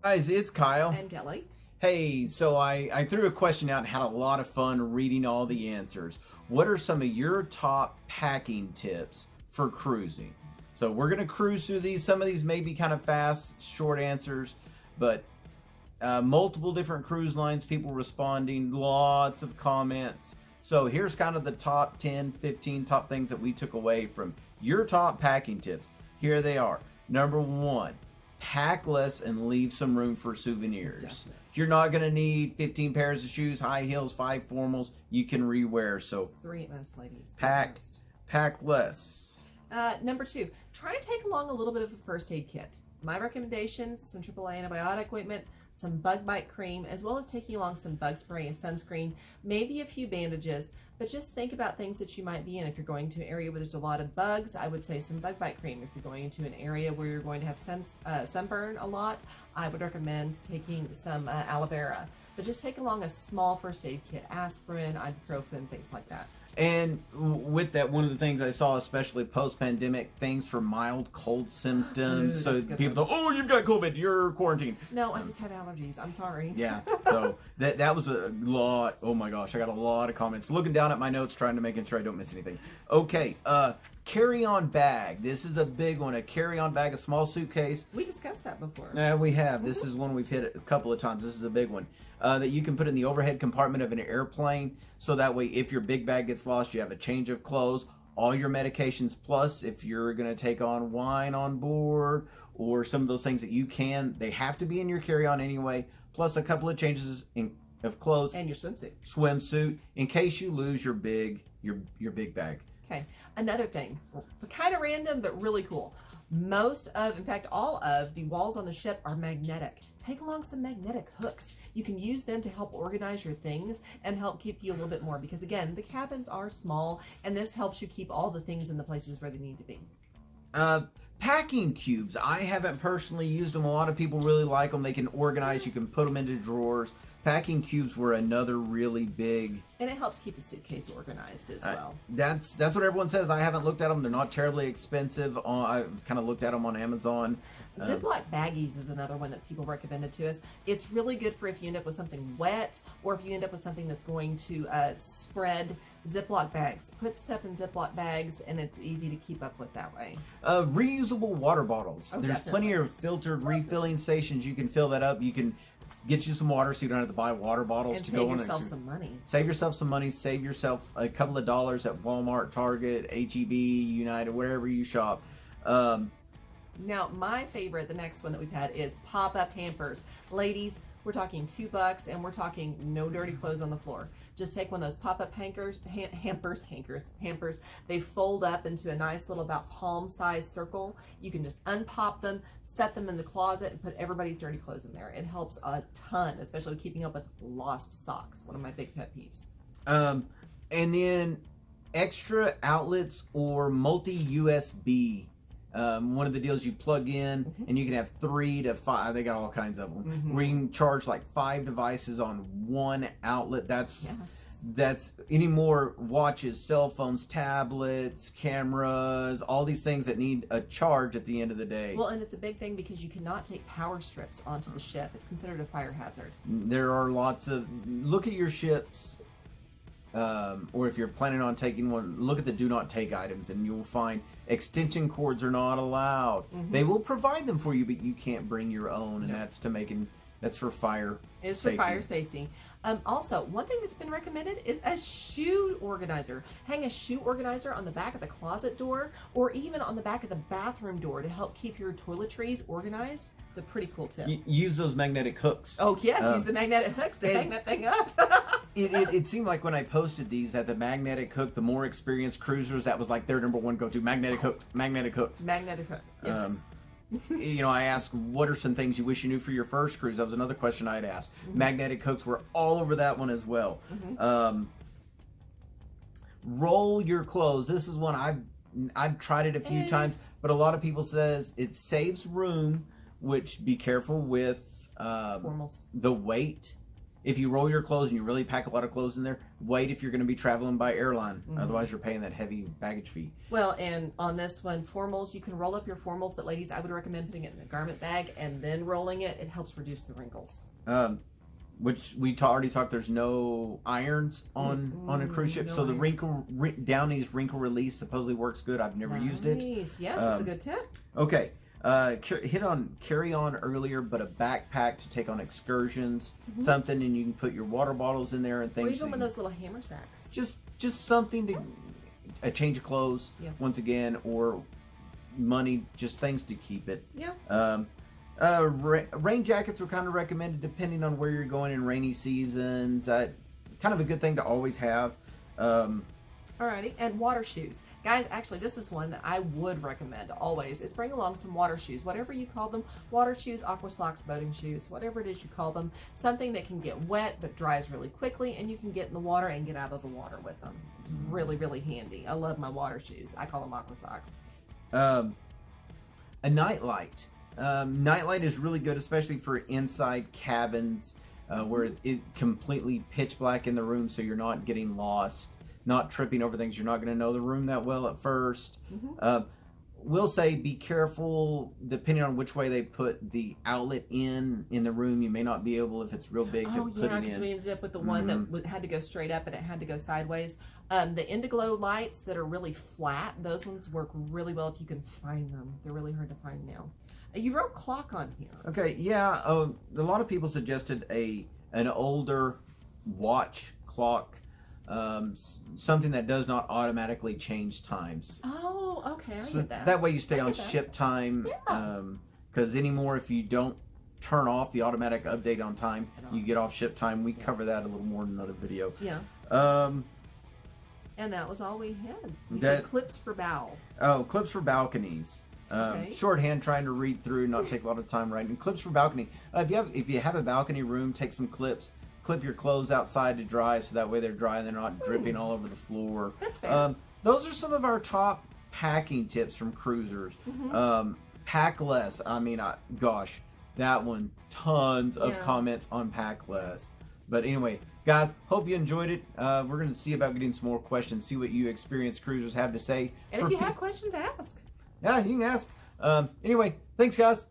Guys, it's Kyle. And Kelly. Hey, so I threw a question out and had a lot of fun reading all the answers. What are some of your top packing tips for cruising? So we're going to cruise through these. Some of these may be kind of fast, short answers, but multiple different cruise lines, people responding, lots of comments. So here's kind of the top 10, 15 top things that we took away from your top packing tips. Here they are. Number one, pack less and leave some room for souvenirs. Definitely. You're not going to need 15 pairs of shoes, high heels, 5 formals you can rewear. So 3 at most, ladies. pack less. Number 2, try and take along a little bit of a first aid kit. My recommendations: some AAA antibiotic ointment, some bug bite cream, as well as taking along some bug spray and sunscreen, maybe a few bandages. But just think about things that you might be in. If you're going to an area where there's a lot of bugs, I would say some bug bite cream. If you're going into an area where you're going to have sunburn a lot, I would recommend taking some aloe vera. But just take along a small first aid kit: aspirin, ibuprofen, things like that. And with that, one of the things I saw, especially post-pandemic, things for mild cold symptoms. Ooh, So people go, "Oh, you've got COVID, you're quarantined." No, I just have allergies. I'm sorry. Yeah. So that was a lot. Oh my gosh, I got a lot of comments. Looking down at my notes, trying to making sure I don't miss anything. Okay. Carry-on bag. This is a big one. A carry-on bag, a small suitcase. We discussed that before. We have. This is one we've hit a couple of times. This is a big one that you can put in the overhead compartment of an airplane. So that way, if your big bag gets lost, you have a change of clothes, all your medications, plus if you're going to take on wine on board or some of those things that you can, they have to be in your carry-on anyway, plus a couple of changes of clothes. And your swimsuit. Swimsuit, in case you lose your big bag. Okay, another thing, kind of random, but really cool. In fact, all of the walls on the ship are magnetic. Take along some magnetic hooks. You can use them to help organize your things and help keep you a little bit more, because again, the cabins are small, and this helps you keep all the things in the places where they need to be. Packing cubes. I haven't personally used them. A lot of people really like them. They can organize. You can put them into drawers. Packing cubes were another really big. And it helps keep a suitcase organized as well. That's what everyone says. I haven't looked at them. They're not terribly expensive. I've kind of looked at them on Amazon. Ziploc baggies is another one that people recommended to us. It's really good for if you end up with something wet, or if you end up with something that's going to spread. Ziploc bags. Put stuff in Ziploc bags, and it's easy to keep up with that way. Reusable water bottles. Oh, There's definitely. plenty of filtered refilling stations. You can fill that up. You can get you some water so you don't have to buy water bottles And to save go on. yourself some money. Save yourself some money. Save yourself a couple of dollars at Walmart, Target, HEB, United, wherever you shop. Now, my favorite, the next one that we've had, is pop-up hampers. Ladies, we're talking $2, and we're talking no dirty clothes on the floor. Just take one of those pop-up hampers. They fold up into a nice little about palm-sized circle. You can just unpop them, set them in the closet, and put everybody's dirty clothes in there. It helps a ton, especially keeping up with lost socks. One of my big pet peeves. And then extra outlets or multi-USB. One of the deals you plug in, and you can have 3 to 5. They got all kinds of them. Where you can charge like 5 devices on one outlet. That's any more watches, cell phones, tablets, cameras, all these things that need a charge at the end of the day. Well, and it's a big thing because you cannot take power strips onto the ship. It's considered a fire hazard. There are lots of. Look at your ships. Or if you're planning on taking one, look at the do not take items, and you'll find extension cords are not allowed. They will provide them for you, but you can't bring your own, and that's for fire. It's safety. for fire safety. Also, one thing that's been recommended is a shoe organizer. Hang a shoe organizer on the back of the closet door, or even on the back of the bathroom door, to help keep your toiletries organized. It's a pretty cool tip. Use those magnetic hooks. Oh yes, use the magnetic hooks to hang that thing up. It seemed like when I posted these that the magnetic hook, the more experienced cruisers, that was like their number one go-to. Magnetic hooks. Magnetic hook. Yes. I asked, what are some things you wish you knew for your first cruise? That was another question I'd asked. Magnetic hooks were all over that one as well. Roll your clothes. This is one I've tried it a few times, but a lot of people says it saves room, which be careful with Formals. the weight. if you roll your clothes and you really pack a lot of clothes in there, wait if you're going to be traveling by airline. Mm-hmm. Otherwise, you're paying that heavy baggage fee. Well, and on this one, formals, you can roll up your formals, but ladies, I would recommend putting it in a garment bag and then rolling it. It helps reduce the wrinkles. Which we already talked. There's no irons on a cruise ship, no so the irons. Downey's wrinkle release supposedly works good. I've never used it. Nice. Yes, that's a good tip. Okay. Hit on carry-on earlier, but a backpack to take on excursions, something, and you can put your water bottles in there and things. Or even with those little hammer sacks. Just something to a change of clothes, Yes. once again, or money, just things to keep it. Yeah. Rain jackets were kind of recommended depending on where you're going in rainy seasons. Kind of a good thing to always have. Alrighty, and water shoes. Guys, actually, this is one that I would recommend always, is bring along some water shoes. Whatever you call them, water shoes, aqua socks, boating shoes, whatever it is you call them. Something that can get wet but dries really quickly, and you can get in the water and get out of the water with them. It's really, really handy. I love my water shoes. I call them aqua socks. A nightlight. Nightlight is really good, especially for inside cabins where it completely pitch black in the room, so you're not getting lost. Not tripping over things. You're not going to know the room that well at first. We'll say be careful depending on which way they put the outlet in the room. You may not be able, if it's real big, to put it in. Because we ended up with the one that had to go straight up and it had to go sideways. The Indiglo lights that are really flat, those ones work really well if you can find them. They're really hard to find now. You wrote clock on here. Okay, yeah. A lot of people suggested an older watch clock. Something that does not automatically change times. Oh, okay, I get that. That way you stay on ship time. Yeah. Because anymore, if you don't turn off the automatic update on time, you get off ship time. We cover that a little more in another video. Yeah. And that was all we had. You said clips for bow. Oh, clips for balconies. Shorthand, trying to read through, not take a lot of time writing. Clips for balcony. If you have a balcony room, take some clips. Clip your clothes outside to dry, so that way they're dry and they're not dripping all over the floor. That's fair. Those are some of our top packing tips from cruisers. Pack less. I mean, gosh, that one, tons of comments on pack less. But anyway, guys, hope you enjoyed it. We're going to see about getting some more questions, see what you experienced cruisers have to say. And if you have questions, ask. Yeah, you can ask. Anyway, thanks, guys.